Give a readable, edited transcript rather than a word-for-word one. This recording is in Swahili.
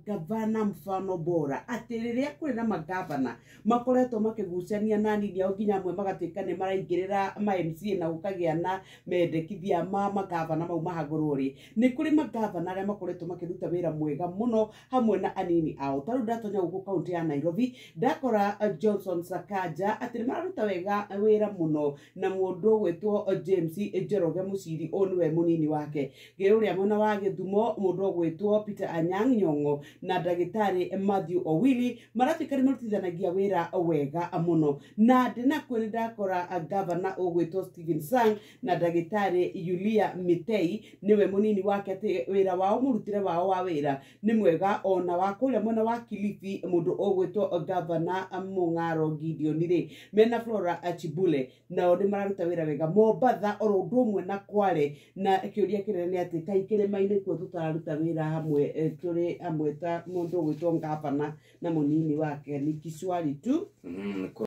gavana mfano bora ati riria kuri na magavana makoretwo makigucania na nini ao nginya amwe magatuika ni maraingirira ma MCA na gukagia na mendekithia ma magavana mau mahagurwo ri ni kuri magavana aria makoretwo makiruta wira mwega muno hamwe na anini ao taru ndatonya guku kaunti ya Nairobi ndakora Johnson Sakaja ati ni mararuta wega wira muno na mundu gwetwo James Njoroge Muciri onwe munini wake giuria mwena wa Githumo mundu gwetwo Peter Anyang' Nyong'o na ndagitari Matthew Owili maratikari marutithanagia wira wega muno na ndina kwiri ndakora governor ogwetwo Stephen Sang na ndagitari Yulia Mitei niwe munini wake ati wira wao murutire wao wa wira ni mwega ona wa kuria mwena wa Kilifi mundu ogwetwo governor Mung'aro Gideon ri mena Flora Achibule na oni mararuta wira wega Mombatha oro ndumwe na Kware na kiuria kinene ati kaikire maine kwo tutararuta wira hamwe turi amwe ta mundu gwitwo ngavana na munini wake ni Kiswali tu